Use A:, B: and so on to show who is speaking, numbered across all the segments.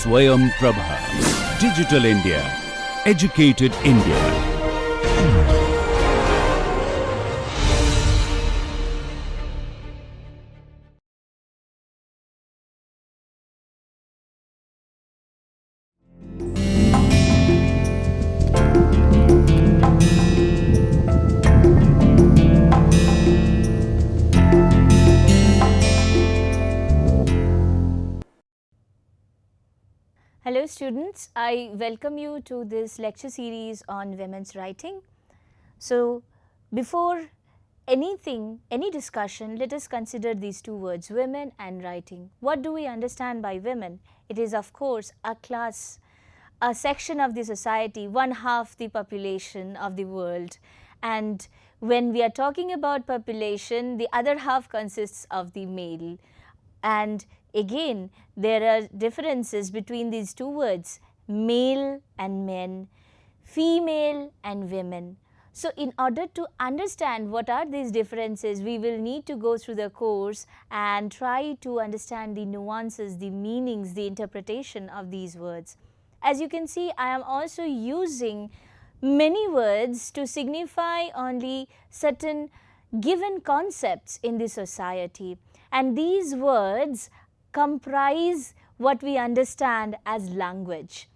A: Swayam Prabha. Digital India. Educated India.
B: Hello students, I welcome you to this lecture series on women's writing. So, before any discussion, let us consider these two words, women and writing. What do we understand by women? It is of course a class, a section of the society, one half the population of the world. And when we are talking about population, the other half consists of the male. And again, there are differences between these two words, male and men, female and women. So, in order to understand what are these differences, we will need to go through the course and try to understand the nuances, the meanings, the interpretation of these words. As you can see, I am also using many words to signify only certain given concepts in the society. And these words comprise what we understand as language.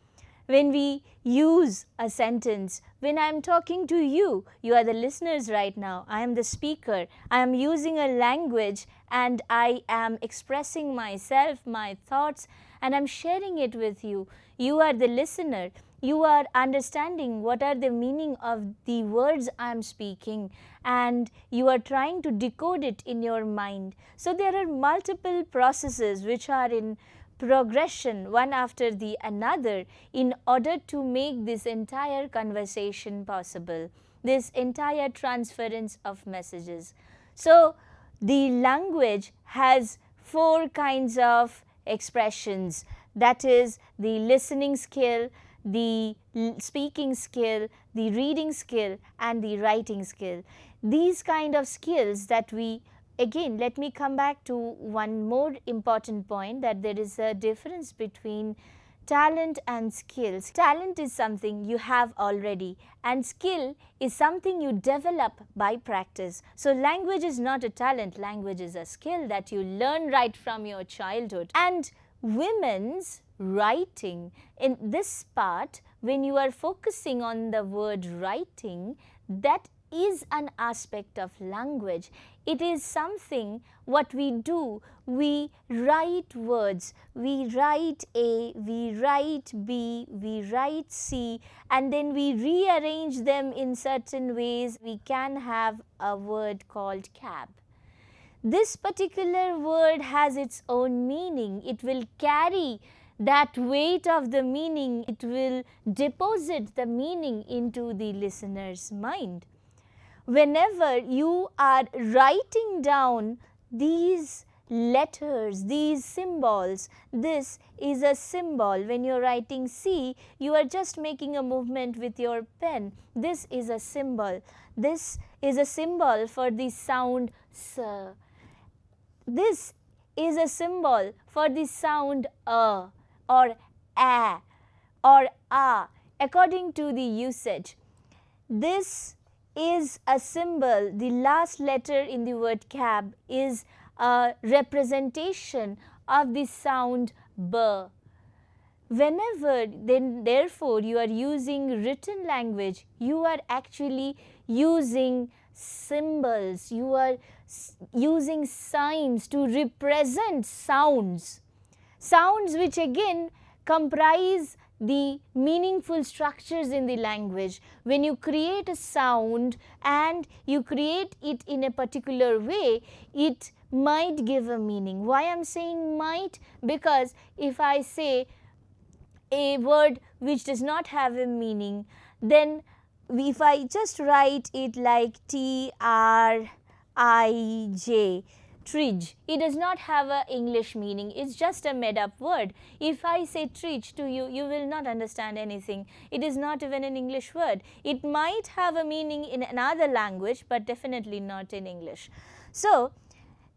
B: When we use a sentence, when I am talking to you, you are the listeners right now, I am the speaker, I am using a language and I am expressing myself, my thoughts, and I am sharing it with you. You are the listener. You are understanding what are the meaning of the words I am speaking, and you are trying to decode it in your mind. So, there are multiple processes which are in progression one after the another in order to make this entire conversation possible, this entire transference of messages. So, the language has four kinds of expressions, that is the listening skill, the speaking skill, the reading skill and the writing skill. These kind of skills that we, again let me come back to one more important point, that there is a difference between talent and skills. Talent is something you have already and skill is something you develop by practice. So, language is not a talent, language is a skill that you learn right from your childhood. And women's writing, in this part, when you are focusing on the word writing, that is an aspect of language. It is something what we do, we write words, we write A, we write B, we write C, and then we rearrange them in certain ways. We can have a word called cab. This particular word has its own meaning. It will carry that weight of the meaning, it will deposit the meaning into the listener's mind. Whenever you are writing down these letters, these symbols, this is a symbol. When you are writing C, you are just making a movement with your pen. This is a symbol. This is a symbol for the sound S. This is a symbol for the sound A or A or A according to the usage. This is a symbol, the last letter in the word cab is a representation of the sound B. Whenever then therefore you are using written language, you are actually using symbols, you are using signs to represent sounds. Sounds which again comprise the meaningful structures in the language. When you create a sound and you create it in a particular way, it might give a meaning. Why I am saying might? Because if I say a word which does not have a meaning, then if I just write it like Trij, tridge, it does not have an English meaning, it is just a made up word. If I say tridge to you, you will not understand anything. It is not even an English word. It might have a meaning in another language, but definitely not in English. So,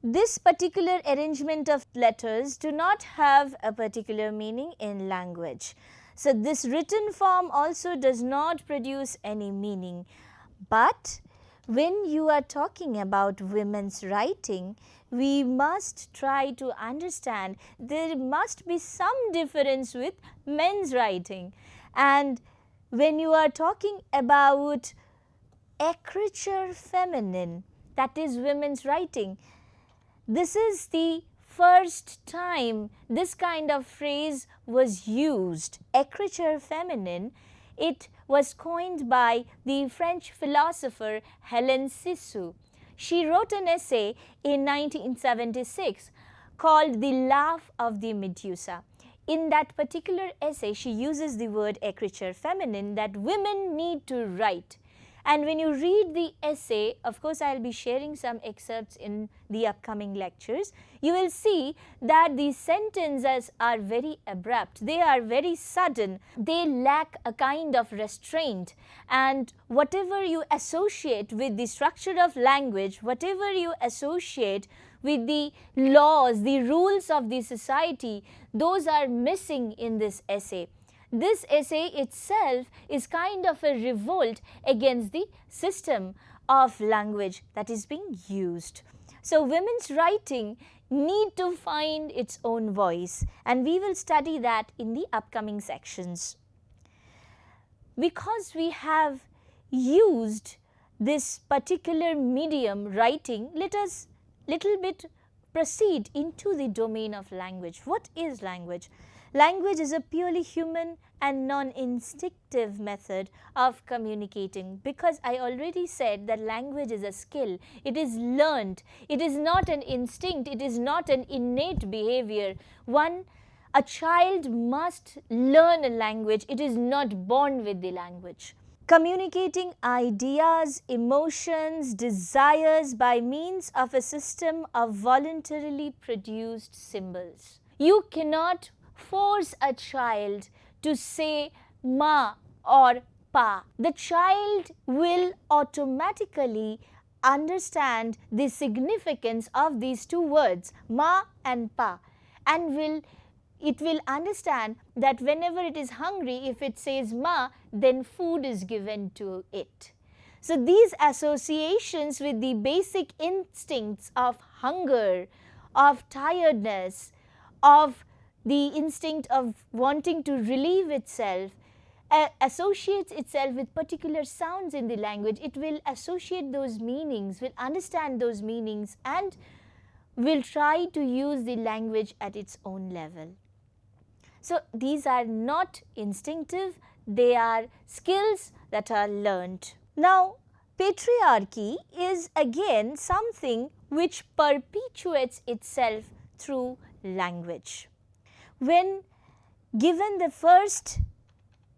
B: this particular arrangement of letters do not have a particular meaning in language. So, this written form also does not produce any meaning, but when you are talking about women's writing, we must try to understand there must be some difference with men's writing. And when you are talking about écriture féminine, that is women's writing, this is the first time this kind of phrase was used, écriture féminine. It was coined by the French philosopher Hélène Cixous. She wrote an essay in 1976 called The Laugh of the Medusa. In that particular essay, she uses the word écriture féminine, that women need to write. And when you read the essay, of course I will be sharing some excerpts in the upcoming lectures, you will see that these sentences are very abrupt, they are very sudden, they lack a kind of restraint, and whatever you associate with the structure of language, whatever you associate with the laws, the rules of the society, those are missing in this essay. This essay itself is kind of a revolt against the system of language that is being used. So, women's writing need to find its own voice, and we will study that in the upcoming sections. Because we have used this particular medium, writing, let us little bit proceed into the domain of language. What is language? Language is a purely human and non-instinctive method of communicating, because I already said that language is a skill, it is learned, it is not an instinct, it is not an innate behavior. A child must learn a language, it is not born with the language. Communicating ideas, emotions, desires by means of a system of voluntarily produced symbols. You cannot force a child to say ma or pa. The child will automatically understand the significance of these two words, ma and pa, and it will understand that whenever it is hungry, if it says ma, then food is given to it. So, these associations with the basic instincts of hunger, of tiredness, of the instinct of wanting to relieve itself, associates itself with particular sounds in the language. It will associate those meanings, will understand those meanings, and will try to use the language at its own level. So, these are not instinctive, they are skills that are learned. Now, patriarchy is again something which perpetuates itself through language. When given the first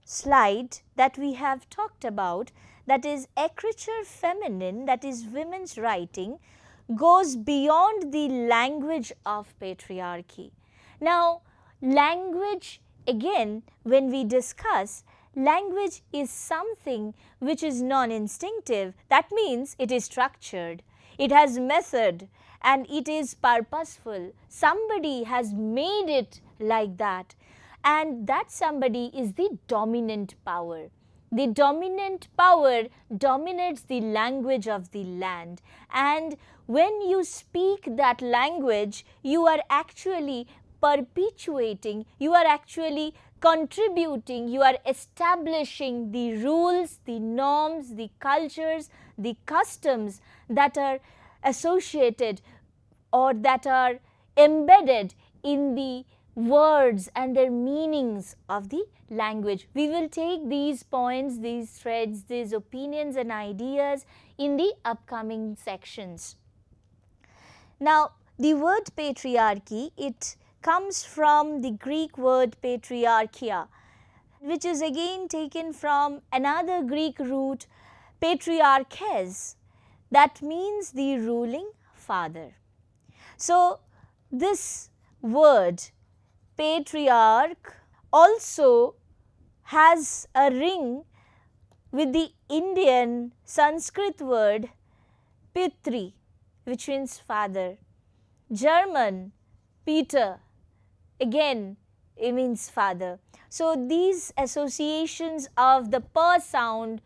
B: slide that we have talked about, that is écriture féminine, that is women's writing, goes beyond the language of patriarchy. Now, language, again, when we discuss, language is something which is non-instinctive. That means it is structured, it has method, and it is purposeful. Somebody has made it like that, and that somebody is the dominant power. The dominant power dominates the language of the land, and when you speak that language, you are actually perpetuating, you are actually contributing, you are establishing the rules, the norms, the cultures, the customs that are associated or that are embedded in the words and their meanings of the language. We will take these points, these threads, these opinions and ideas in the upcoming sections. Now, the word patriarchy, it comes from the Greek word patriarchia, which is again taken from another Greek root, patriarches, that means the ruling father. So, this word patriarch also has a ring with the Indian Sanskrit word pitri, which means father. German, Peter, again it means father. So these associations of the per sound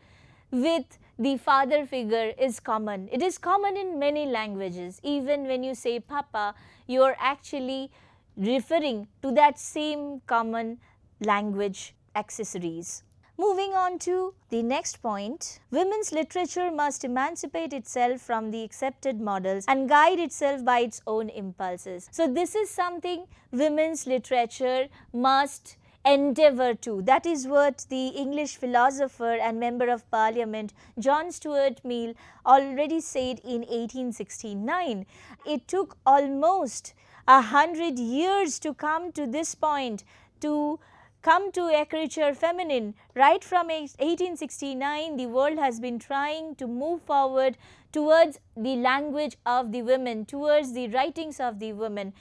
B: with the father figure is common. It is common in many languages. Even when you say papa, you are actually referring to that same common language accessories. Moving on to the next point, women's literature must emancipate itself from the accepted models and guide itself by its own impulses. So this is something women's literature must endeavor to. That is what the English philosopher and member of parliament John Stuart Mill already said in 1869. It took almost 100 years to come to this point, to come to Écriture féminine. Right from 1869, the world has been trying to move forward towards the language of the women, towards the writings of the women.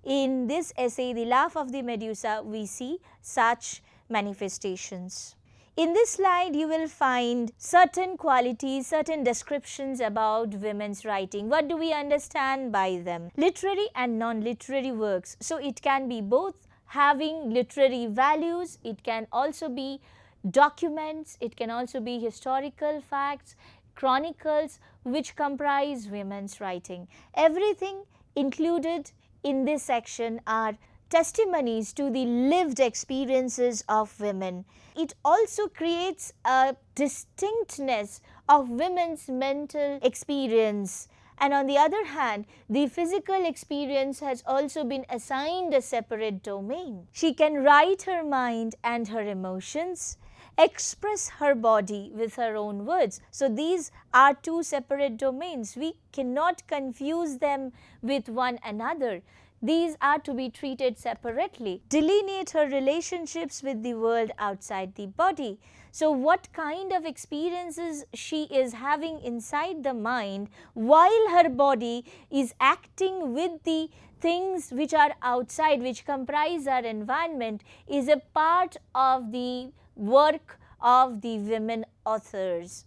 B: In this essay, The Laugh of the Medusa, we see such manifestations. In this slide, you will find certain qualities, certain descriptions about women's writing. What do we understand by them? Literary and non-literary works. So it can be both having literary values, it can also be documents, it can also be historical facts, chronicles which comprise women's writing. Everything included in this section are testimonies to the lived experiences of women. It also creates a distinctness of women's mental experience. And on the other hand, the physical experience has also been assigned a separate domain. She can write her mind and her emotions, express her body with her own words. So these are two separate domains. We cannot confuse them with one another. These are to be treated separately. Delineate her relationships with the world outside the body. So what kind of experiences she is having inside the mind while her body is acting with the things which are outside, which comprise our environment, is a part of the work of the women authors.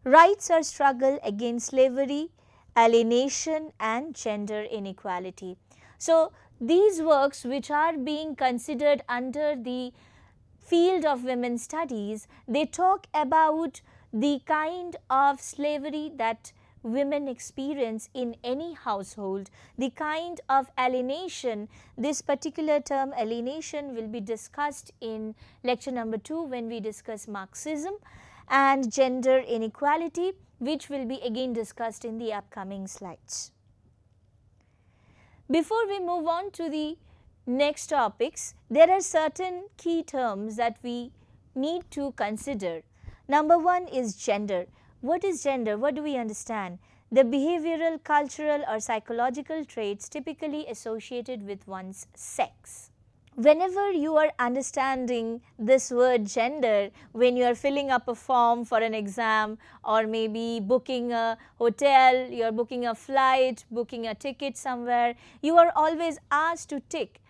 B: Writes her struggle against slavery, alienation and gender inequality. So these works which are being considered under the field of women's studies, they talk about the kind of slavery that women experience in any household, the kind of alienation. This particular term alienation will be discussed in lecture number 2 when we discuss Marxism, and gender inequality, which will be again discussed in the upcoming slides. Before we move on to the next topics, there are certain key terms that we need to consider. Number 1 is gender. What is gender? What do we understand? The behavioral, cultural or psychological traits typically associated with one's sex. Whenever you are understanding this word gender, when you are filling up a form for an exam or maybe booking a hotel, you are booking a flight, booking a ticket somewhere, you are always asked to tick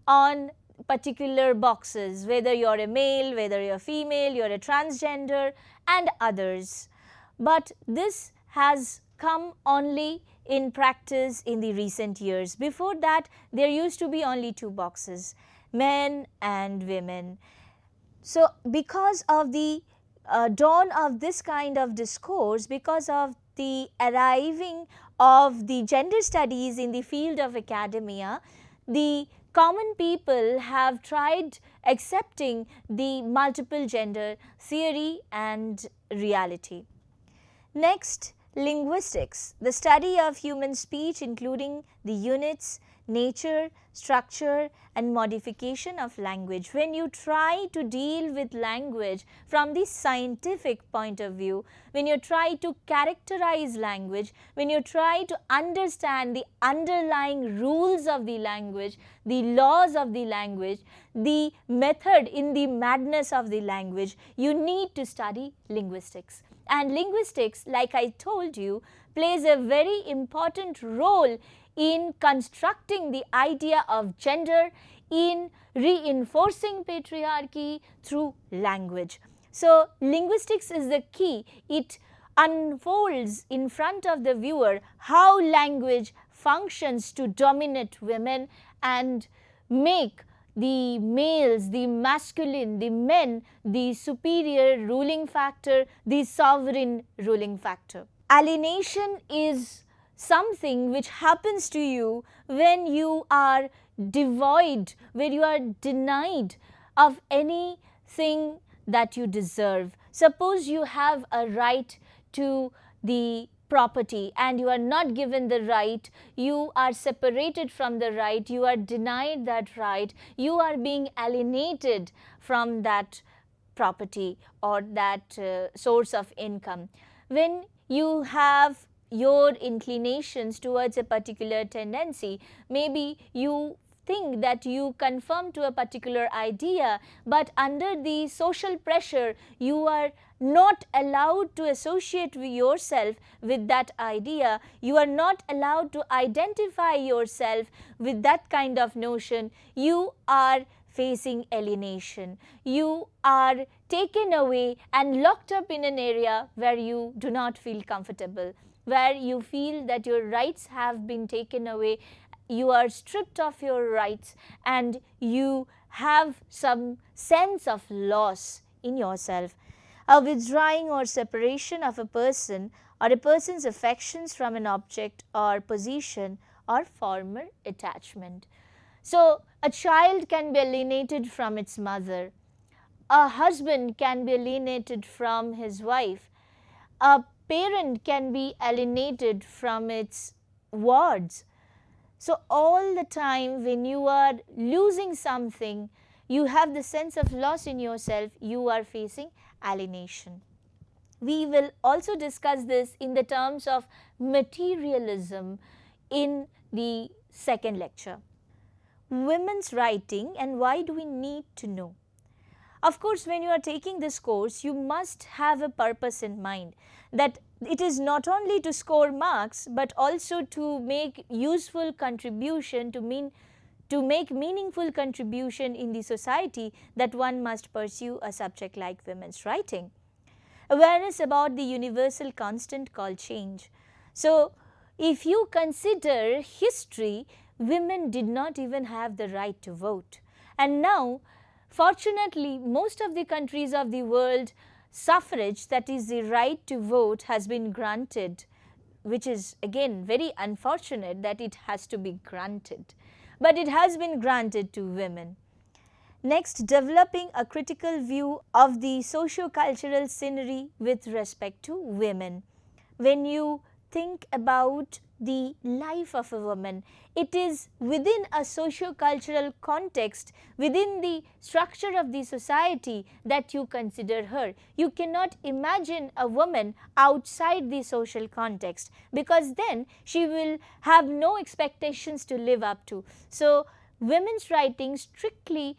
B: on particular boxes, whether you are a male, whether you are female, you are a transgender and others. But this has come only in practice in the recent years. Before that, there used to be only 2 boxes, men and women. So because of the dawn of this kind of discourse, because of the arriving of the gender studies in the field of academia, the common people have tried accepting the multiple gender theory and reality. Next, linguistics, the study of human speech including the units, nature, structure and modification of language. When you try to deal with language from the scientific point of view, when you try to characterize language, when you try to understand the underlying rules of the language, the laws of the language, the method in the madness of the language, you need to study linguistics. And linguistics, like I told you, plays a very important role in constructing the idea of gender, in reinforcing patriarchy through language. So linguistics is the key. It unfolds in front of the viewer how language functions to dominate women and make the males, the masculine, the men, the superior ruling factor, the sovereign ruling factor. Alienation is something which happens to you when you are devoid, where you are denied of anything that you deserve. Suppose you have a right to the property and you are not given the right, you are separated from the right, you are denied that right, you are being alienated from that property or that source of income. When you have your inclinations towards a particular tendency, maybe you think that you conform to a particular idea, but under the social pressure you are not allowed to associate yourself with that idea, you are not allowed to identify yourself with that kind of notion, you are facing alienation. You are taken away and locked up in an area where you do not feel comfortable, where you feel that your rights have been taken away, you are stripped of your rights, and you have some sense of loss in yourself. A withdrawing or separation of a person or a person's affections from an object or position or former attachment. So, a child can be alienated from its mother, a husband can be alienated from his wife, a parent can be alienated from its wards. So, all the time when you are losing something, you have the sense of loss in yourself, you are facing alienation. We will also discuss this in the terms of materialism in the second lecture. Women's writing and why do we need to know? Of course, when you are taking this course, you must have a purpose in mind, that it is not only to score marks, but also to make useful contribution, to make meaningful contribution in the society, that one must pursue a subject like women's writing. Awareness about the universal constant called change. So, if you consider history, women did not even have the right to vote. And now, fortunately, most of the countries of the world, suffrage, that is the right to vote, has been granted, which is again very unfortunate that it has to be granted. But it has been granted to women. Next, developing a critical view of the socio-cultural scenery with respect to women. When you think about the life of a woman, it is within a socio-cultural context, within the structure of the society, that you consider her. You cannot imagine a woman outside the social context, because then she will have no expectations to live up to. So, women's writing strictly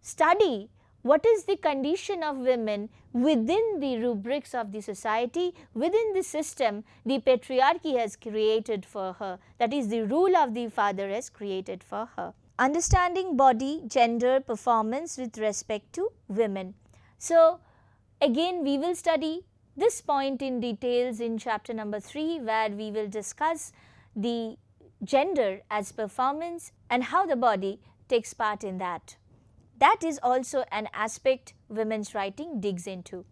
B: study what is the condition of women within the rubrics of the society, within the system the patriarchy has created for her, that is the rule of the father has created for her. Understanding body, gender, performance with respect to women. So, again we will study this point in details in chapter number 3, where we will discuss the gender as performance and how the body takes part in that. That is also an aspect women's writing digs into.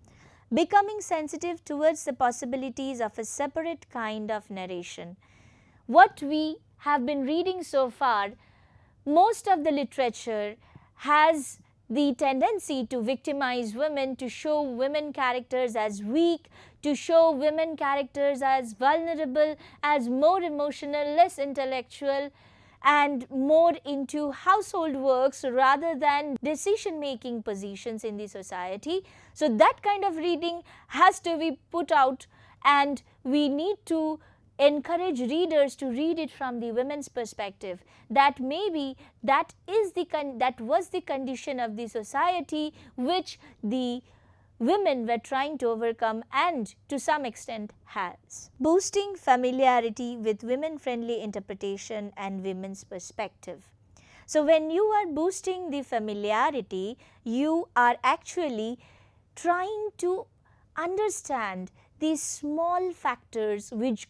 B: Becoming sensitive towards the possibilities of a separate kind of narration. What we have been reading so far, most of the literature has the tendency to victimize women, to show women characters as weak, to show women characters as vulnerable, as more emotional, less intellectual, and more into household works rather than decision-making positions in the society. So, that kind of reading has to be put out, and we need to encourage readers to read it from the women's perspective, that maybe that was the condition of the society which the women were trying to overcome, and to some extent has. Boosting familiarity with women-friendly interpretation and women's perspective. So, when you are boosting the familiarity, you are actually trying to understand these small factors which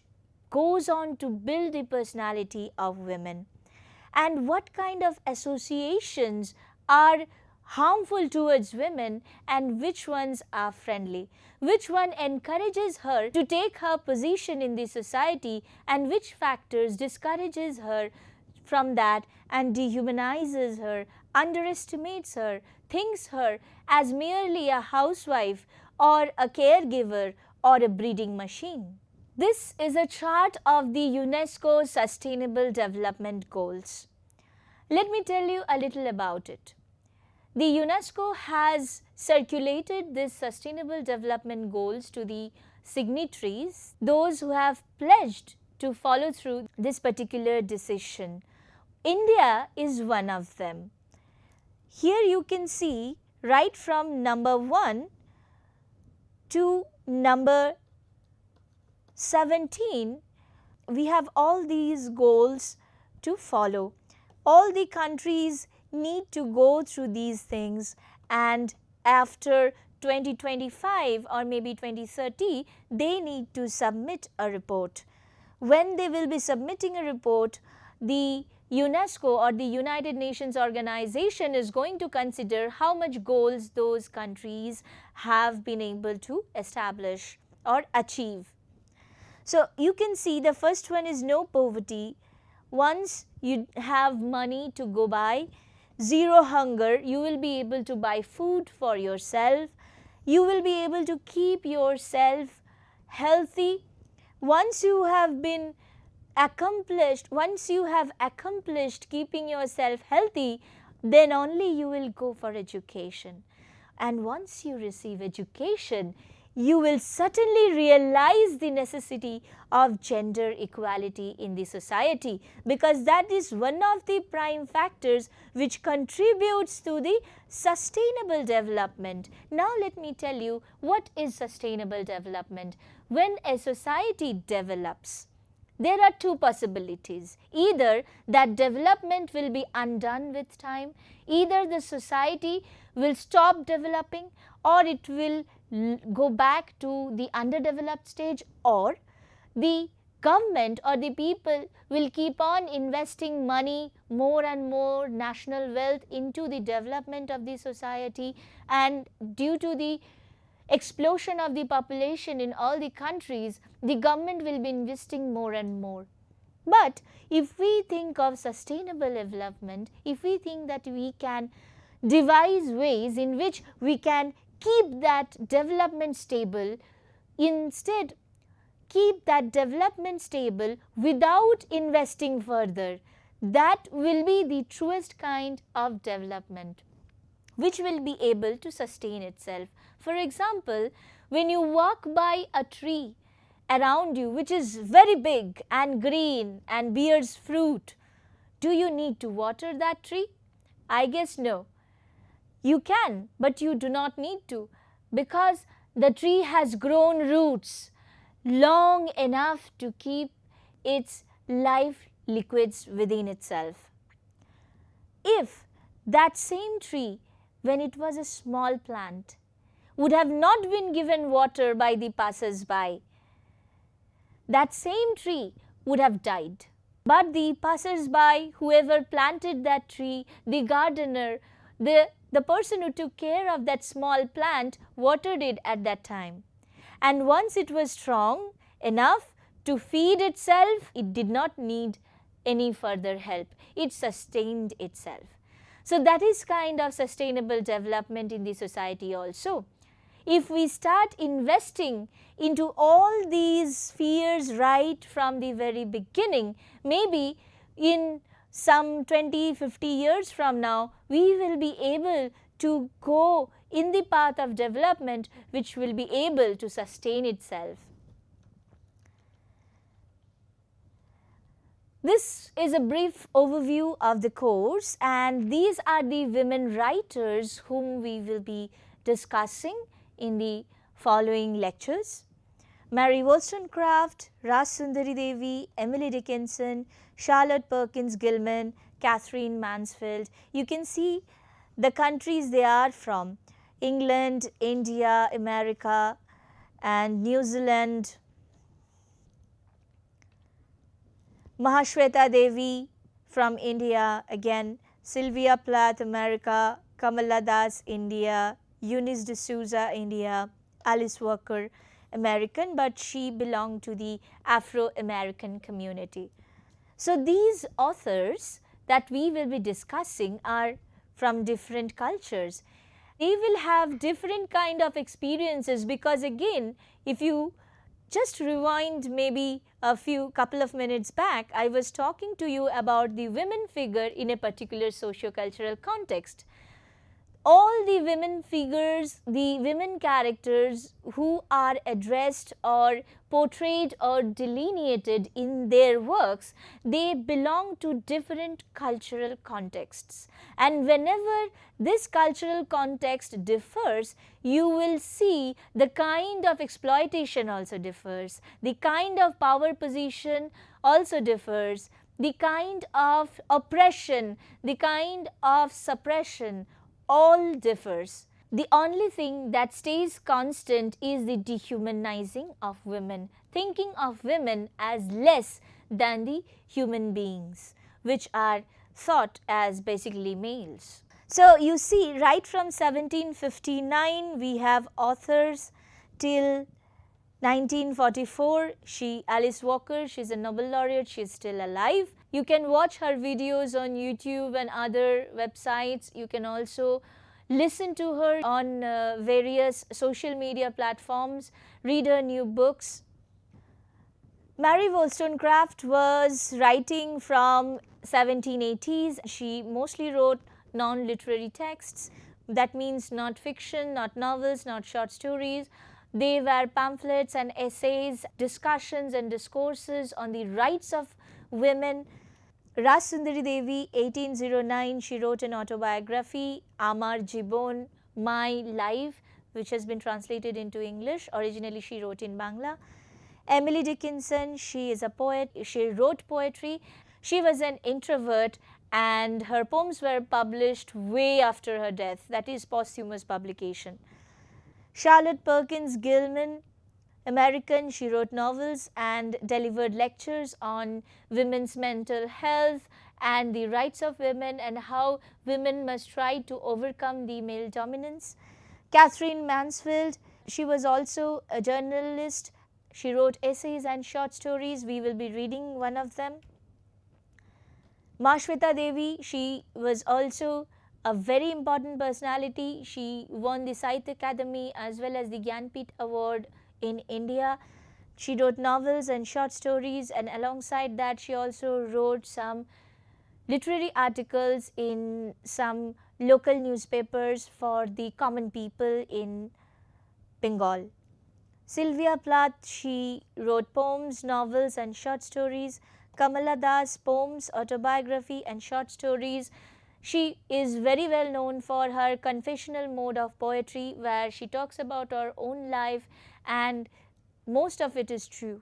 B: goes on to build the personality of women, and what kind of associations are harmful towards women and which ones are friendly, which one encourages her to take her position in the society and which factors discourages her from that and dehumanizes her, underestimates her, thinks her as merely a housewife or a caregiver or a breeding machine. This is a chart of the UNESCO Sustainable Development Goals. Let me tell you a little about it. The UNESCO has circulated these Sustainable Development Goals to the signatories, those who have pledged to follow through this particular decision. India is one of them. Here you can see right from number 1 to number 17, we have all these goals to follow. All the countries need to go through these things, and after 2025 or maybe 2030, they need to submit a report. When they will be submitting a report, the UNESCO or the United Nations organization is going to consider how much goals those countries have been able to establish or achieve. So you can see the first one is no poverty. Once you have money to go by, zero hunger, you will be able to buy food for yourself. You will be able to keep yourself healthy. Once you have accomplished keeping yourself healthy, then only you will go for education. And once you receive education, you will certainly realize the necessity of gender equality in the society, because that is one of the prime factors which contributes to the sustainable development. Now let me tell you what is sustainable development. When a society develops, there are two possibilities. Either that development will be undone with time, either the society will stop developing, or it will go back to the underdeveloped stage, or the government or the people will keep on investing money, more and more national wealth into the development of the society, and due to the explosion of the population in all the countries, the government will be investing more and more. But if we think of sustainable development, if we think that we can devise ways in which we can keep that development stable, instead keep that development stable without investing further, that will be the truest kind of development which will be able to sustain itself. For example, when you walk by a tree around you which is very big and green and bears fruit, do you need to water that tree? I guess no. You can, but you do not need to, because the tree has grown roots long enough to keep its life liquids within itself. If that same tree, when it was a small plant, would have not been given water by the passers-by, that same tree would have died. But the passers-by, whoever planted that tree, the gardener, the person who took care of that small plant, watered it at that time. And once it was strong enough to feed itself, it did not need any further help. It sustained itself. So that is kind of sustainable development in the society also. If we start investing into all these spheres right from the very beginning, maybe in some 20-50 years from now, we will be able to go in the path of development which will be able to sustain itself. This is a brief overview of the course, and these are the women writers whom we will be discussing in the following lectures. Mary Wollstonecraft, Ras Sundari Devi, Emily Dickinson, Charlotte Perkins Gilman, Catherine Mansfield. You can see the countries they are from: England, India, America, and New Zealand, Mahashweta Devi from India, again Sylvia Plath, America, Kamala Das, India, Eunice D'Souza, India, Alice Walker, American, but she belonged to the Afro-American community. So these authors that we will be discussing are from different cultures. They will have different kind of experiences, because again, if you just rewind maybe a couple of minutes back, I was talking to you about the women figure in a particular socio-cultural context. All the women figures, the women characters who are addressed or portrayed or delineated in their works, they belong to different cultural contexts. And whenever this cultural context differs, you will see the kind of exploitation also differs, the kind of power position also differs, the kind of oppression, the kind of suppression, all differs. The only thing that stays constant is the dehumanizing of women, thinking of women as less than the human beings, which are thought as basically males. So you see, right from 1759 we have authors till 1944, Alice Walker, she's a Nobel laureate, she's still alive. You can watch her videos on YouTube and other websites. You can also listen to her on various social media platforms, read her new books. Mary Wollstonecraft was writing from 1780s. She mostly wrote non-literary texts. That means not fiction, not novels, not short stories. They were pamphlets and essays, discussions and discourses on the rights of women. Ras Sundari Devi, 1809, she wrote an autobiography, Amar Jibon, My Life, which has been translated into English. Originally she wrote in Bangla. Emily Dickinson, she is a poet, she wrote poetry. She was an introvert and her poems were published way after her death, that is posthumous publication. Charlotte Perkins Gilman, American, she wrote novels and delivered lectures on women's mental health and the rights of women and how women must try to overcome the male dominance. Catherine Mansfield, she was also a journalist. She wrote essays and short stories. We will be reading one of them. Mahashweta Devi, she was also a very important personality. She won the Sahitya Academy as well as the Gyanpith Award in India. She wrote novels and short stories, and alongside that she also wrote some literary articles in some local newspapers for the common people in Bengal. Sylvia Plath, she wrote poems, novels and short stories. Kamala Das, poems, autobiography and short stories. She is very well known for her confessional mode of poetry, where she talks about her own life and most of it is true.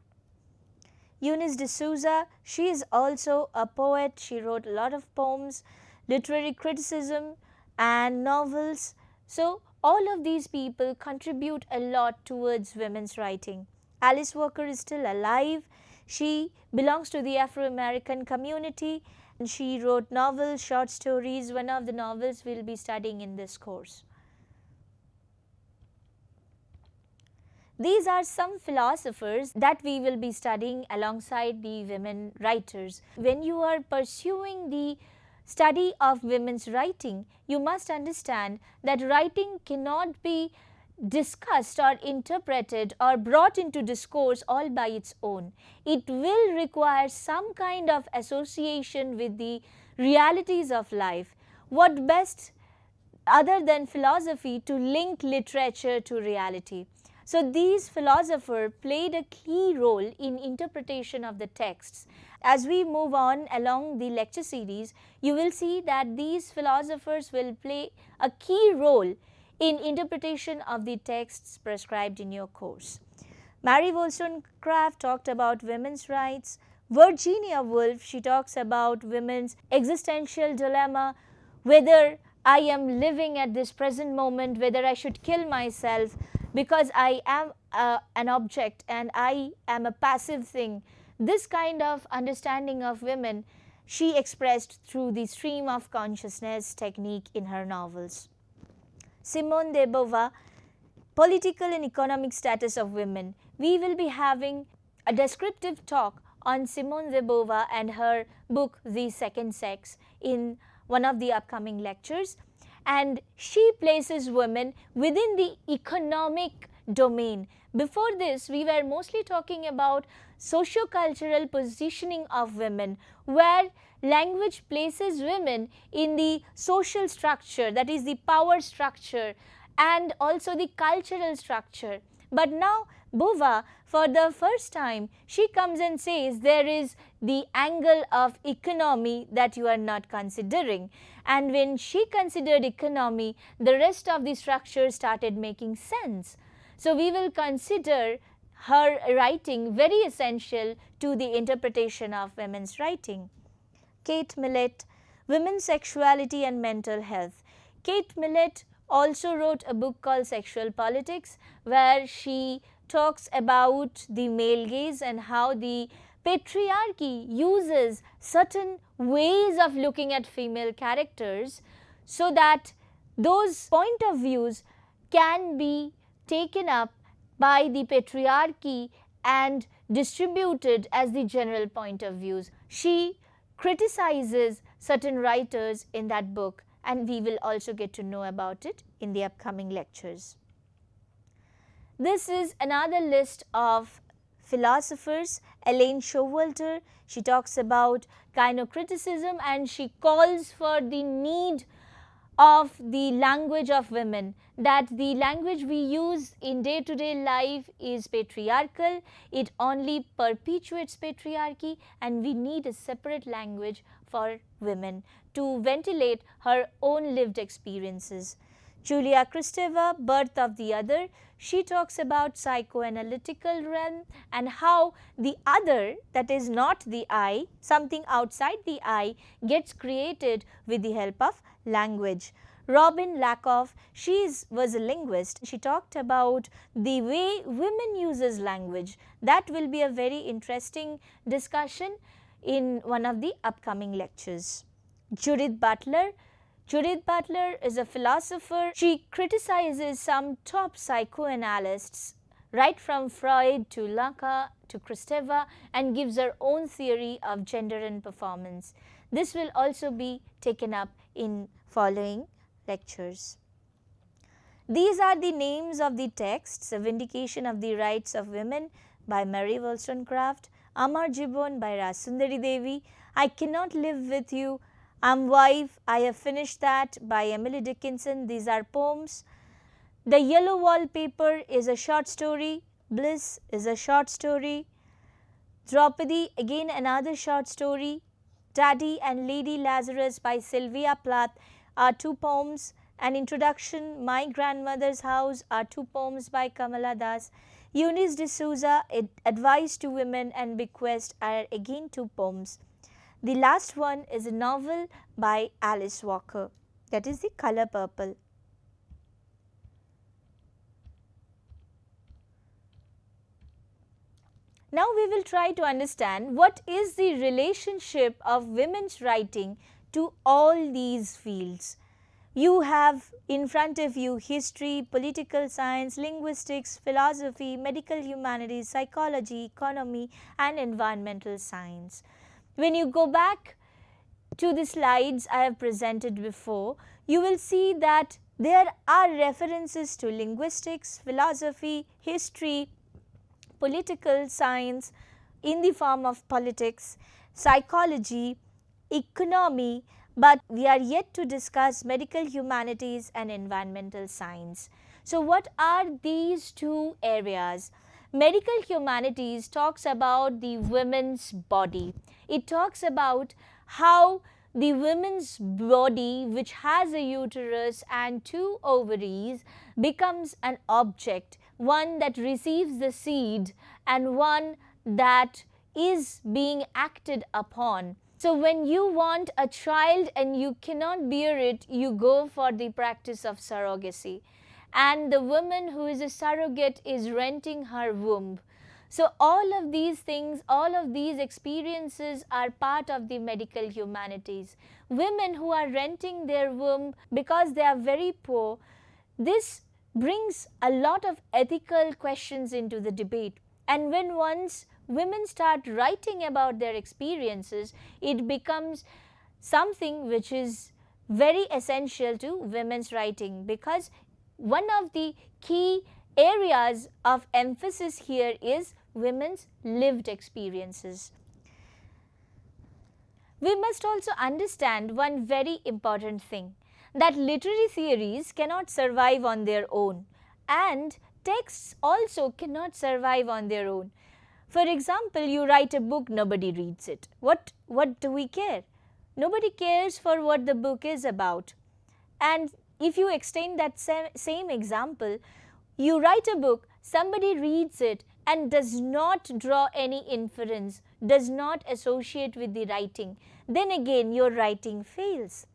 B: Eunice D'Souza, she is also a poet. She wrote a lot of poems, literary criticism and novels. So all of these people contribute a lot towards women's writing. Alice Walker is still alive. She belongs to the Afro-American community and she wrote novels, short stories. One of the novels we will be studying in this course. These are some philosophers that we will be studying alongside the women writers. When you are pursuing the study of women's writing, you must understand that writing cannot be discussed or interpreted or brought into discourse all by its own. It will require some kind of association with the realities of life. What best other than philosophy to link literature to reality? So these philosophers played a key role in interpretation of the texts. As we move on along the lecture series, you will see that these philosophers will play a key role in interpretation of the texts prescribed in your course. Mary Wollstonecraft talked about women's rights. Virginia Woolf, she talks about women's existential dilemma, whether I am living at this present moment, whether I should kill myself because I am an object and I am a passive thing, this kind of understanding of women she expressed through the stream of consciousness technique in her novels. Simone de Beauvoir, Political and Economic Status of Women. We will be having a descriptive talk on Simone de Beauvoir and her book The Second Sex in one of the upcoming lectures, and she places women within the economic domain. Before this, we were mostly talking about socio-cultural positioning of women, where language places women in the social structure, that is the power structure, and also the cultural structure. But now Beauvoir, for the first time, she comes and says there is the angle of economy that you are not considering. And when she considered economy, the rest of the structure started making sense. So we will consider her writing very essential to the interpretation of women's writing. Kate Millett, Women's Sexuality and Mental Health. Kate Millett also wrote a book called Sexual Politics, where she talks about the male gaze and how the patriarchy uses certain ways of looking at female characters so that those point of views can be taken up by the patriarchy and distributed as the general point of views. She criticizes certain writers in that book, and we will also get to know about it in the upcoming lectures. This is another list of philosophers. Elaine Showalter, she talks about gynocriticism and she calls for the need of the language of women, that the language we use in day-to-day life is patriarchal, it only perpetuates patriarchy, and we need a separate language for women to ventilate her own lived experiences. Julia Kristeva, Birth of the Other, she talks about psychoanalytical realm and how the other, that is not the I, something outside the I, gets created with the help of language. Robin Lakoff, she was a linguist. She talked about the way women uses language. That will be a very interesting discussion in one of the upcoming lectures. Judith Butler. Judith Butler is a philosopher. She criticizes some top psychoanalysts, right from Freud to Lacan to Kristeva, and gives her own theory of gender and performance. This will also be taken up in following lectures. These are the names of the texts: A Vindication of the Rights of Women by Mary Wollstonecraft, Amar Gibbon by Rasundari Devi, I Cannot Live With You, I'm Wife, I Have Finished That by Emily Dickinson. These are poems. The Yellow Wallpaper is a short story. Bliss is a short story. Draupadi, again another short story. Daddy and Lady Lazarus by Sylvia Plath are two poems. An Introduction, My Grandmother's House are two poems by Kamala Das. Eunice D'Souza, Advice to Women and Bequest are again two poems. The last one is a novel by Alice Walker, that is The Color Purple. Now we will try to understand what is the relationship of women's writing to all these fields. You have in front of you history, political science, linguistics, philosophy, medical humanities, psychology, economy, and environmental science. When you go back to the slides I have presented before, you will see that there are references to linguistics, philosophy, history, political science in the form of politics, psychology, economy, but we are yet to discuss medical humanities and environmental science. So what are these two areas? Medical humanities talks about the women's body. It talks about how the women's body, which has a uterus and two ovaries, becomes an object, one that receives the seed and one that is being acted upon. So when you want a child and you cannot bear it, you go for the practice of surrogacy. And the woman who is a surrogate is renting her womb. So all of these things, all of these experiences are part of the medical humanities. Women who are renting their womb because they are very poor, this brings a lot of ethical questions into the debate. And when once women start writing about their experiences, it becomes something which is very essential to women's writing, because one of the key areas of emphasis here is women's lived experiences. We must also understand one very important thing, that literary theories cannot survive on their own, and texts also cannot survive on their own. For example, you write a book, nobody reads it. What do we care? Nobody cares for what the book is about. And if you extend that same example, you write a book, somebody reads it and does not draw any inference, does not associate with the writing, then again your writing fails.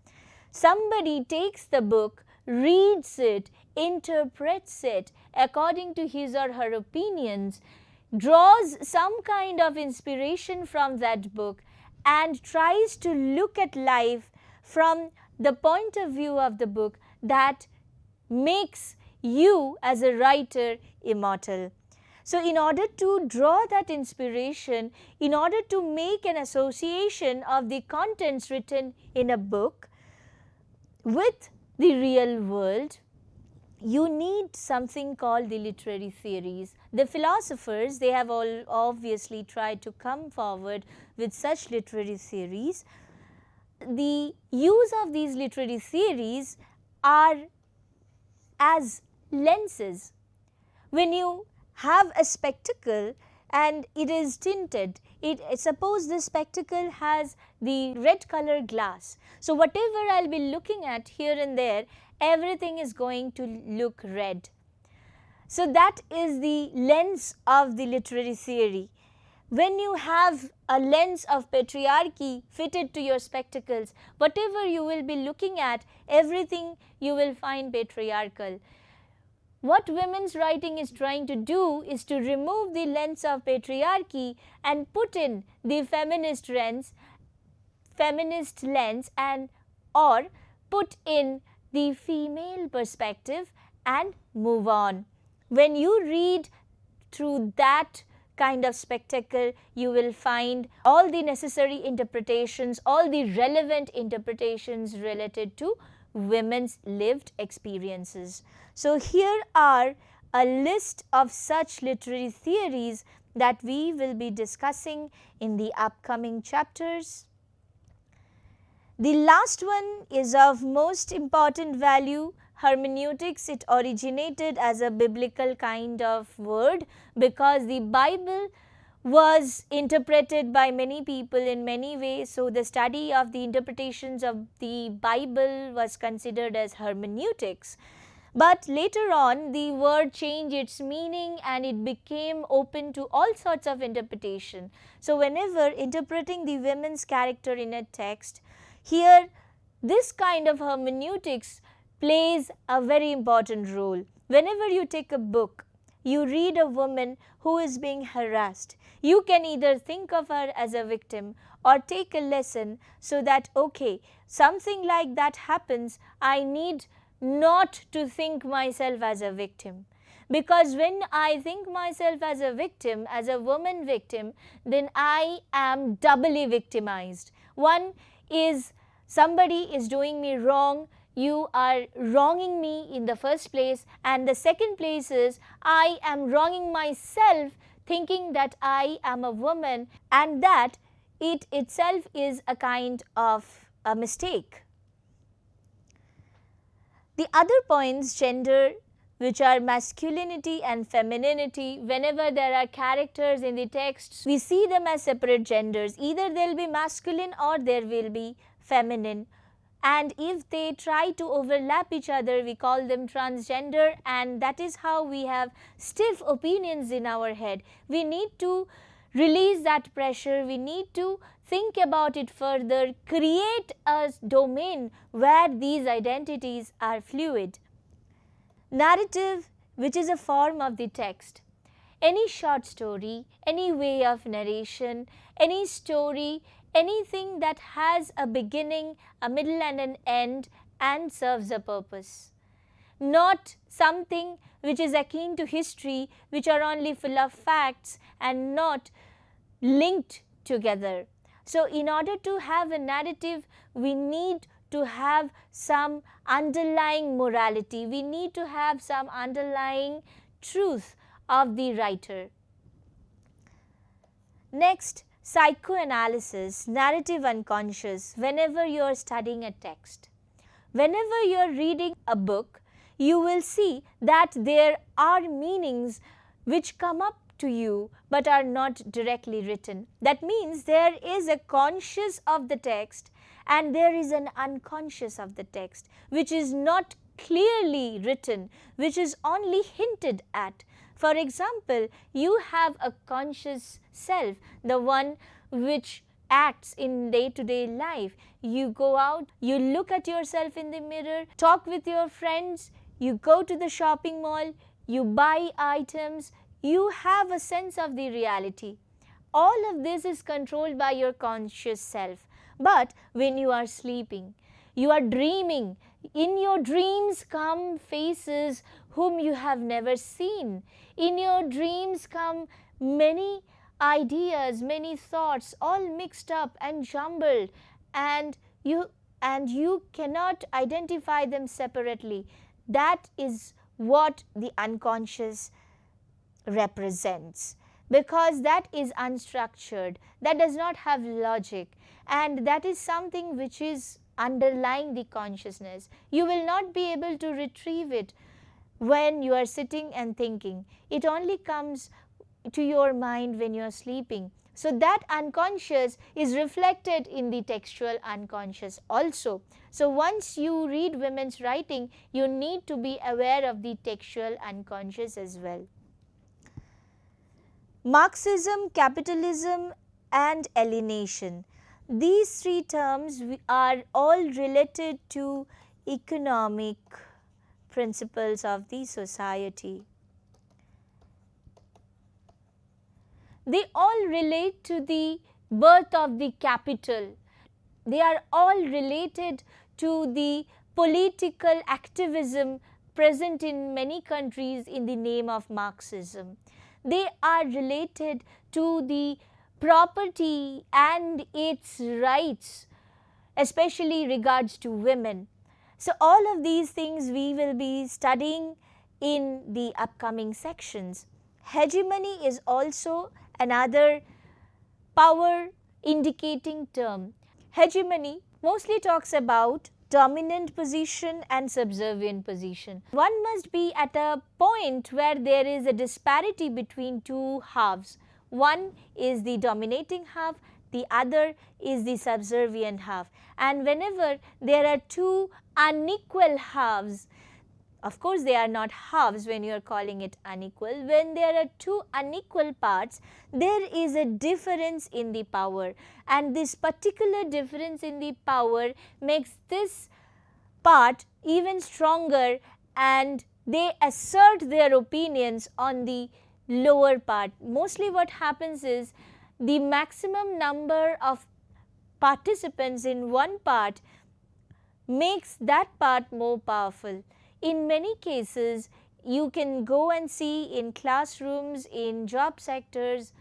B: Somebody takes the book, reads it, interprets it according to his or her opinions, draws some kind of inspiration from that book, and tries to look at life from the point of view of the book that makes you as a writer immortal. So in order to draw that inspiration, in order to make an association of the contents written in a book with the real world, you need something called the literary theories. The philosophers, they have all obviously tried to come forward with such literary theories. The use of these literary theories are as lenses. When you have a spectacle and it is tinted, suppose this spectacle has the red color glass. So whatever I'll be looking at here and there, everything is going to look red. So that is the lens of the literary theory. When you have a lens of patriarchy fitted to your spectacles, whatever you will be looking at, everything you will find patriarchal. What women's writing is trying to do is to remove the lens of patriarchy and put in the feminist lens, and or put in the female perspective and move on. When you read through that kind of spectacle, you will find all the necessary interpretations, all the relevant interpretations related to women's lived experiences. So here are a list of such literary theories that we will be discussing in the upcoming chapters. The last one is of most important value, hermeneutics. It originated as a biblical kind of word because the Bible was interpreted by many people in many ways. So the study of the interpretations of the Bible was considered as hermeneutics. But later on, the word changed its meaning and it became open to all sorts of interpretation. So whenever interpreting the women's character in a text, here this kind of hermeneutics plays a very important role. Whenever you take a book, you read a woman who is being harassed, you can either think of her as a victim or take a lesson so that, okay, something like that happens, I need not to think myself as a victim. Because when I think myself as a victim, as a woman victim, then I am doubly victimized. One is somebody is doing me wrong, you are wronging me in the first place, and the second place is I am wronging myself thinking that I am a woman, and that it itself is a kind of a mistake. The other points, gender, which are masculinity and femininity, whenever there are characters in the texts, we see them as separate genders. Either they will be masculine or there will be feminine. And if they try to overlap each other, we call them transgender, and that is how we have stiff opinions in our head. We need to release that pressure, we need to think about it further, create a domain where these identities are fluid. Narrative, which is a form of the text. any short story, any way of narration, any story, anything that has a beginning, a middle and an end and serves a purpose. Not something which is akin to history, which are only full of facts and not linked together. So in order to have a narrative, we need to have some underlying morality. We need to have some underlying truth of the writer. Next, psychoanalysis, narrative unconscious. Whenever you are studying a text, whenever you are reading a book, you will see that there are meanings which come up to you but are not directly written. That means there is a conscious of the text and there is an unconscious of the text which is not clearly written, which is only hinted at. For example, you have a conscious self, the one which acts in day-to-day life. You go out, you look at yourself in the mirror, talk with your friends, you go to the shopping mall, you buy items, you have a sense of the reality. All of this is controlled by your conscious self. But when you are sleeping, you are dreaming. In your dreams come faces whom you have never seen. In your dreams come many ideas, many thoughts, all mixed up and jumbled, and you cannot identify them separately. That is what the unconscious represents, because that is unstructured, that does not have logic, and that is something which is underlying the consciousness. You will not be able to retrieve it when you are sitting and thinking. It only comes to your mind when you are sleeping. So that unconscious is reflected in the textual unconscious also. So once you read women's writing, you need to be aware of the textual unconscious as well. Marxism, capitalism and alienation. These three terms are all related to economic principles of the society. They all relate to the birth of the capital. They are all related to the political activism present in many countries in the name of Marxism. They are related to the property and its rights, especially regards to women. So all of these things we will be studying in the upcoming sections. Hegemony is also another power indicating term. Hegemony mostly talks about dominant position and subservient position. One must be at a point where there is a disparity between two halves. One is the dominating half, the other is the subservient half. And whenever there are two unequal halves, of course they are not halves when you are calling it unequal. When there are two unequal parts, there is a difference in the power, and this particular difference in the power makes this part even stronger, and they assert their opinions on the lower part. Mostly what happens is the maximum number of participants in one part makes that part more powerful. In many cases, you can go and see in classrooms, in job sectors,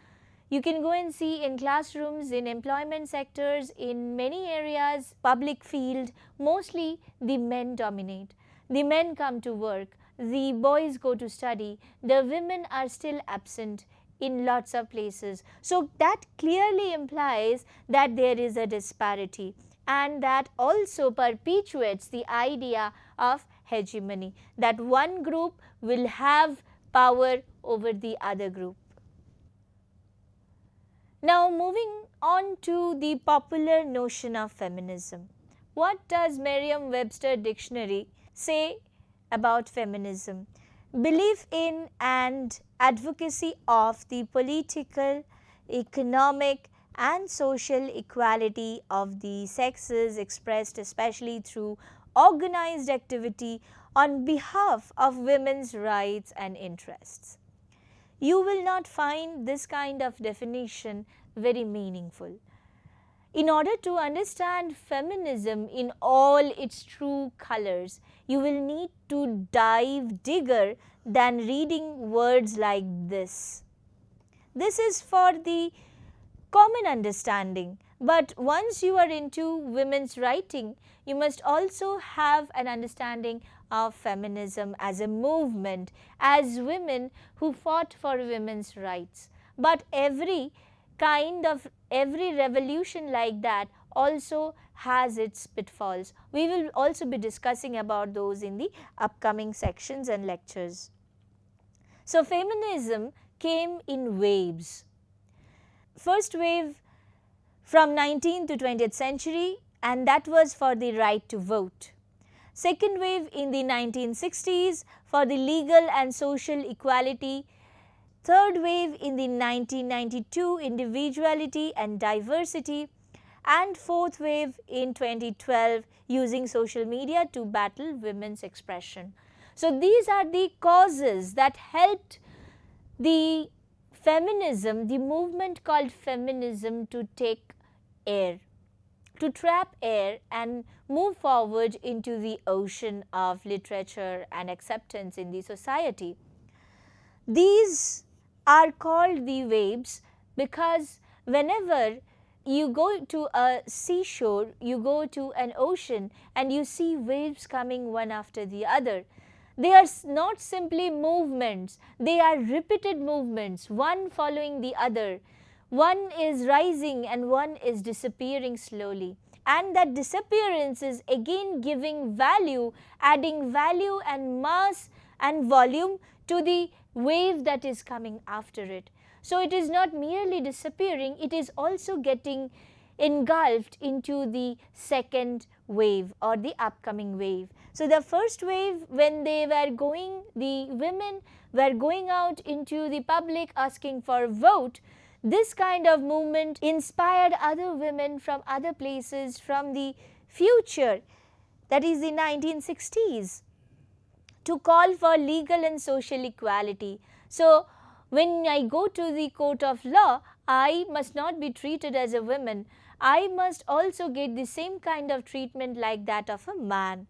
B: you can go and see in classrooms, in employment sectors, in many areas, public field, mostly the men dominate. The men come to work, the boys go to study, the women are still absent in lots of places. So that clearly implies that there is a disparity, and that also perpetuates the idea of hegemony, that one group will have power over the other group. Now moving on to the popular notion of feminism. What does Merriam-Webster dictionary say about feminism? Belief in and advocacy of the political, economic and social equality of the sexes, expressed especially through organized activity on behalf of women's rights and interests. you will not find this kind of definition very meaningful. In order to understand feminism in all its true colors, you will need to dive deeper than reading words like this. This is for the common understanding, but once you are into women's writing, you must also have an understanding of feminism as a movement, as women who fought for women's rights. But every revolution like that also has its pitfalls. We will also be discussing about those in the upcoming sections and lectures. So feminism came in waves. First wave from 19th to 20th century, and that was for the right to vote. Second wave in the 1960s for the legal and social equality. Third wave in the 1992, individuality and diversity. And fourth wave in 2012, using social media to battle women's expression. So these are the causes that helped the feminism, the movement called feminism, to take air, to trap air and move forward into the ocean of literature and acceptance in the society. These are called the waves because whenever you go to a seashore, you go to an ocean and you see waves coming one after the other. They are not simply movements, they are repeated movements, one following the other. One is rising and one is disappearing slowly. And that disappearance is again giving value, adding value and mass and volume to the wave that is coming after it. So it is not merely disappearing, it is also getting engulfed into the second wave or the upcoming wave. So the first wave, when they were going, the women were going out into the public asking for a vote, this kind of movement inspired other women from other places, from the future, that is the 1960s, to call for legal and social equality. So when I go to the court of law, I must not be treated as a woman. I must also get the same kind of treatment like that of a man.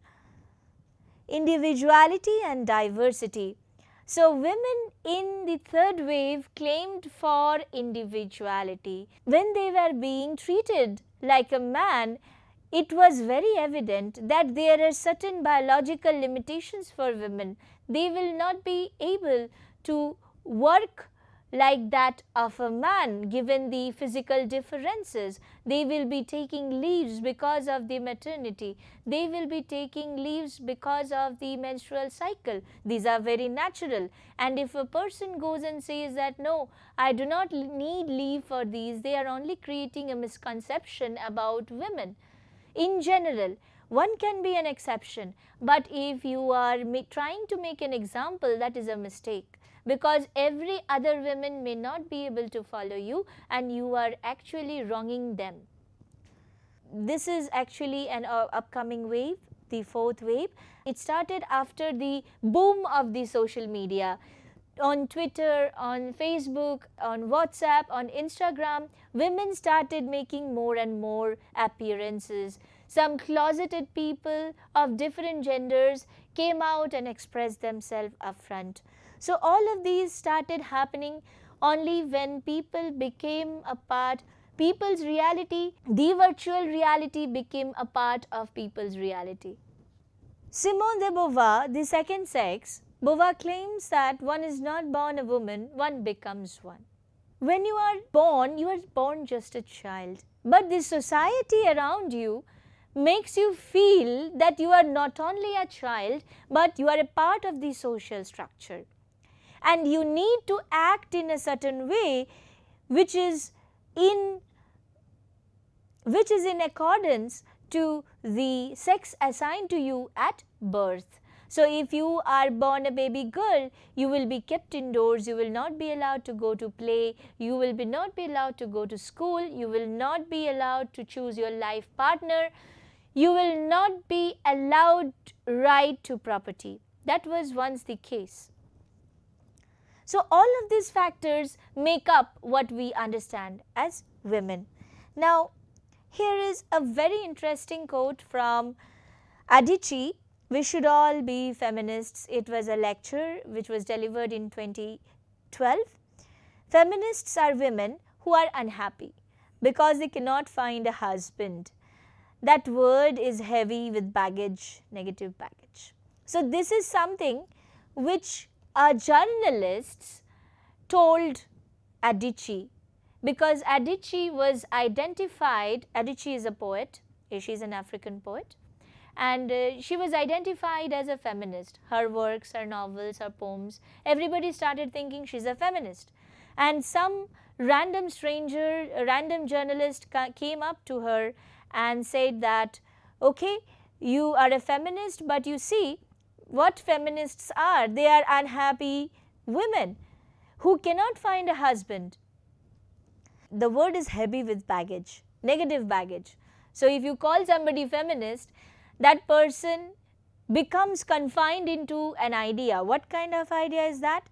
B: Individuality and diversity. So women in the third wave claimed for individuality. When they were being treated like a man, it was very evident that there are certain biological limitations for women. They will not be able to work like that of a man given the physical differences. They will be taking leaves because of the maternity. They will be taking leaves because of the menstrual cycle. These are very natural. And if a person goes and says that no, I do not need leave for these, they are only creating a misconception about women. In general, one can be an exception, but if you are trying to make an example, that is a mistake. Because every other woman may not be able to follow you and you are actually wronging them. This is actually an upcoming wave, the fourth wave. It started after the boom of the social media. On Twitter, on Facebook, on WhatsApp, on Instagram, women started making more and more appearances. Some closeted people of different genders came out and expressed themselves upfront. So all of these started happening only when people became a part, people's reality, the virtual reality became a part of people's reality. Simone de Beauvoir, the second sex, Beauvoir claims that one is not born a woman, one becomes one. When you are born just a child. But the society around you makes you feel that you are not only a child, but you are a part of the social structure. And you need to act in a certain way which is in accordance to the sex assigned to you at birth. So if you are born a baby girl, you will be kept indoors, you will not be allowed to go to play, you will not be allowed to go to school, you will not be allowed to choose your life partner, you will not be allowed right to property. That was once the case. So all of these factors make up what we understand as women. Now, here is a very interesting quote from Adichie, "We should all be feminists." It was a lecture which was delivered in 2012. Feminists are women who are unhappy because they cannot find a husband. That word is heavy with baggage, negative baggage. So this is something which journalists told Adichie, because Adichie was identified, Adichie is a poet, she is an African poet, and she was identified as a feminist. Her works, her novels, her poems, everybody started thinking she's a feminist. And some random stranger, a random journalist came up to her and said that, okay, you are a feminist, but you see what feminists are. They are unhappy women who cannot find a husband. The word is heavy with baggage, negative baggage. So if you call somebody feminist, that person becomes confined into an idea. What kind of idea is that?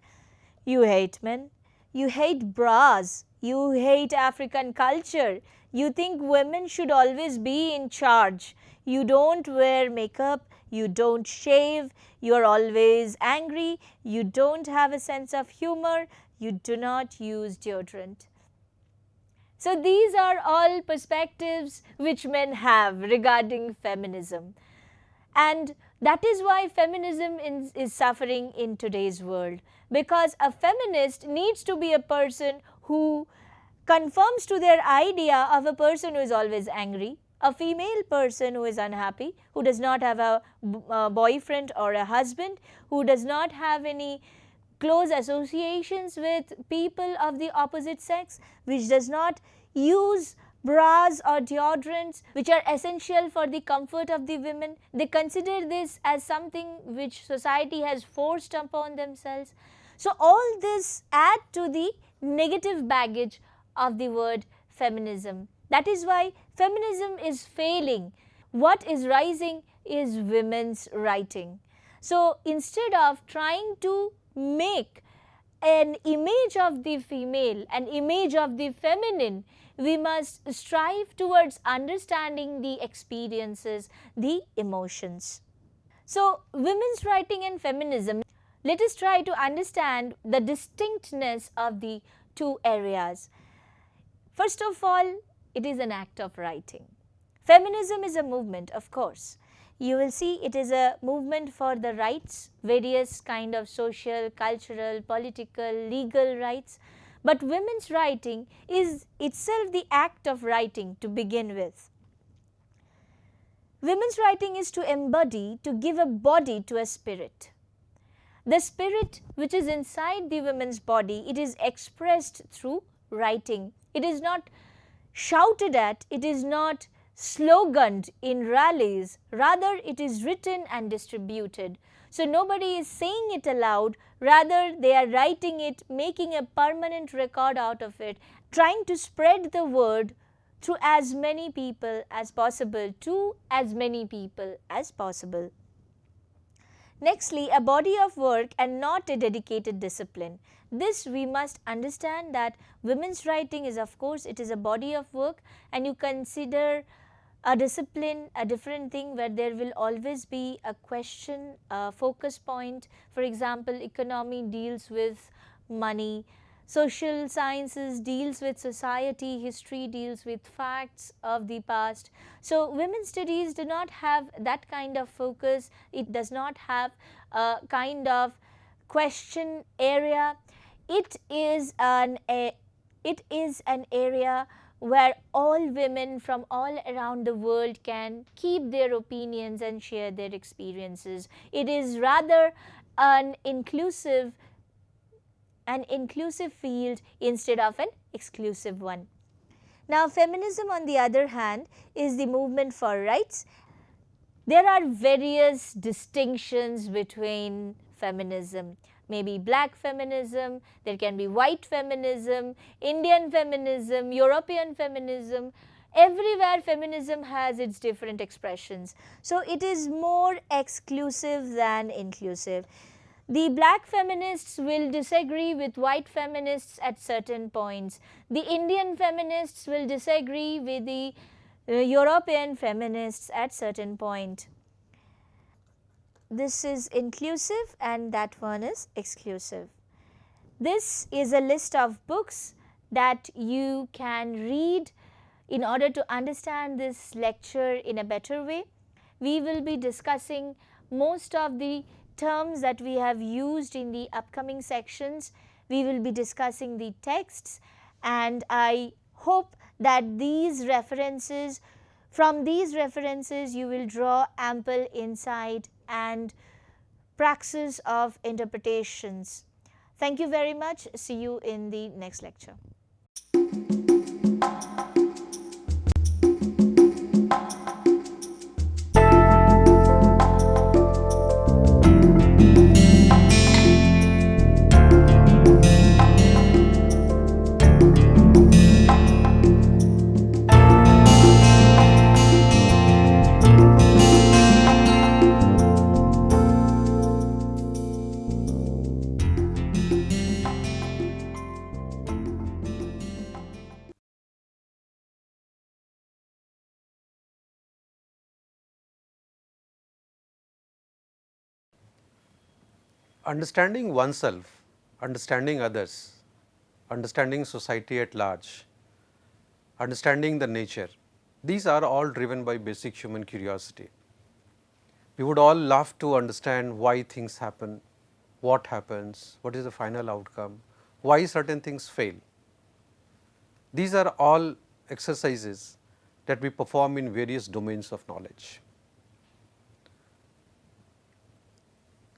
B: You hate men, you hate bras, you hate African culture, you think women should always be in charge, you don't wear makeup, you don't shave, you are always angry, you don't have a sense of humor, you do not use deodorant. So these are all perspectives which men have regarding feminism. And that is why feminism is suffering in today's world, because a feminist needs to be a person who conforms to their idea of a person who is always angry, a female person who is unhappy, who does not have a boyfriend or a husband, who does not have any close associations with people of the opposite sex, which does not use bras or deodorants which are essential for the comfort of the women. They consider this as something which society has forced upon themselves. So all this add to the negative baggage of the word feminism. That is why feminism is failing. What is rising is women's writing. So instead of trying to make an image of the female, an image of the feminine, we must strive towards understanding the experiences, the emotions. So women's writing and feminism, let us try to understand the distinctness of the two areas. First of all, it is an act of writing. Feminism is a movement, of course. You will see it is a movement for the rights, various kind of social, cultural, political, legal rights. But women's writing is itself the act of writing to begin with. Women's writing is to embody, to give a body to a spirit. The spirit which is inside the woman's body, it is expressed through writing. It is not shouted at, it is not sloganed in rallies, rather it is written and distributed. So nobody is saying it aloud, rather they are writing it, making a permanent record out of it, trying to spread the word through as many people as possible, to as many people as possible. Nextly, a body of work and not a dedicated discipline. This we must understand, that women's writing is, of course, it is a body of work, and you consider a discipline a different thing, where there will always be a question, a focus point. For example, economy deals with money, social sciences deals with society, history deals with facts of the past. So women's studies do not have that kind of focus, it does not have a kind of question area. It is an area where all women from all around the world can keep their opinions and share their experiences. It is rather an inclusive field instead of an exclusive one. Now, feminism, on the other hand, is the movement for rights. There are various distinctions between feminism. Maybe black feminism, there can be white feminism, Indian feminism, European feminism. Everywhere feminism has its different expressions. So it is more exclusive than inclusive. The black feminists will disagree with white feminists at certain points. The Indian feminists will disagree with the European feminists at certain point. This is inclusive and that one is exclusive. This is a list of books that you can read in order to understand this lecture in a better way. We will be discussing most of the terms that we have used in the upcoming sections. We will be discussing the texts, and I hope that from these references you will draw ample insight and praxis of interpretations. Thank you very much. See you in the next lecture.
C: Understanding oneself, understanding others, understanding society at large, understanding the nature, these are all driven by basic human curiosity. We would all love to understand why things happen, what happens, what is the final outcome, why certain things fail. These are all exercises that we perform in various domains of knowledge.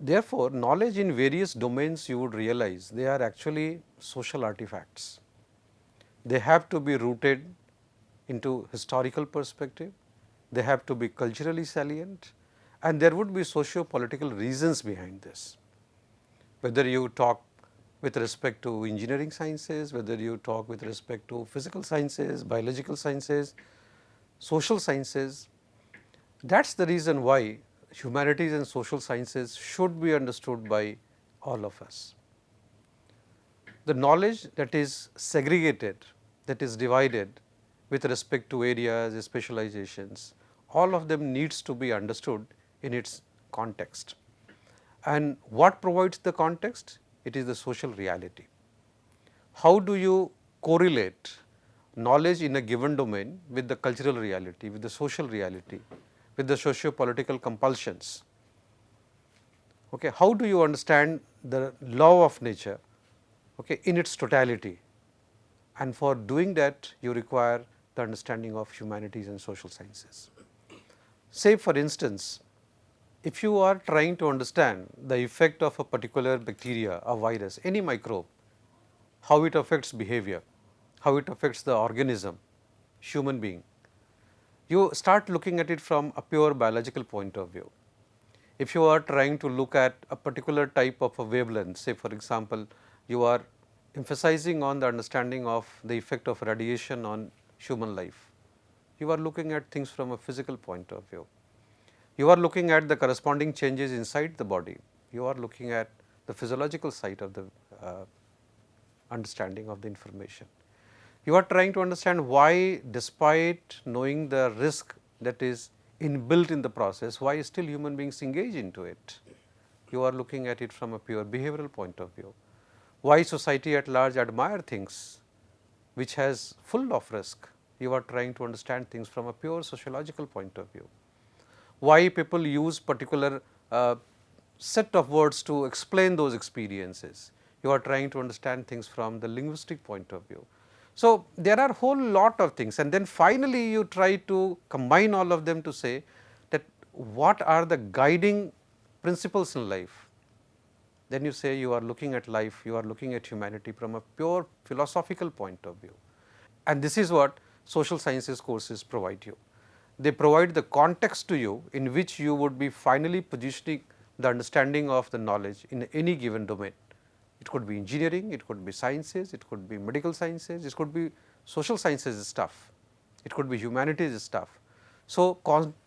C: Therefore, knowledge in various domains, you would realize they are actually social artifacts. They have to be rooted into historical perspective, they have to be culturally salient, and there would be socio-political reasons behind this. Whether you talk with respect to engineering sciences, whether you talk with respect to physical sciences, biological sciences, social sciences, that is the reason why humanities and social sciences should be understood by all of us. The knowledge that is segregated, that is divided with respect to areas, specializations, all of them needs to be understood in its context. And what provides the context? It is the social reality. How do you correlate knowledge in a given domain with the cultural reality, with the social reality, with the socio-political compulsions? Okay, how do you understand the law of nature, okay, in its totality? And for doing that, you require the understanding of humanities and social sciences. Say for instance, if you are trying to understand the effect of a particular bacteria, a virus, any microbe, how it affects behavior, how it affects the organism, human being, you start looking at it from a pure biological point of view. If you are trying to look at a particular type of a wavelength, say for example, you are emphasizing on the understanding of the effect of radiation on human life, you are looking at things from a physical point of view. You are looking at the corresponding changes inside the body, you are looking at the physiological side of the understanding of the information. You are trying to understand why, despite knowing the risk that is inbuilt in the process, why still human beings engage into it. You are looking at it from a pure behavioral point of view. Why society at large admire things which has full of risk. You are trying to understand things from a pure sociological point of view. Why people use particular set of words to explain those experiences. You are trying to understand things from the linguistic point of view. So, there are a whole lot of things, and then finally you try to combine all of them to say that what are the guiding principles in life. Then you say you are looking at life, you are looking at humanity from a pure philosophical point of view. And this is what social sciences courses provide you. They provide the context to you in which you would be finally positioning the understanding of the knowledge in any given domain. It could be engineering, it could be sciences, it could be medical sciences, it could be social sciences stuff, it could be humanities stuff. So,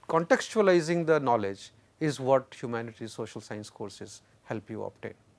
C: contextualizing the knowledge is what humanities social science courses help you obtain.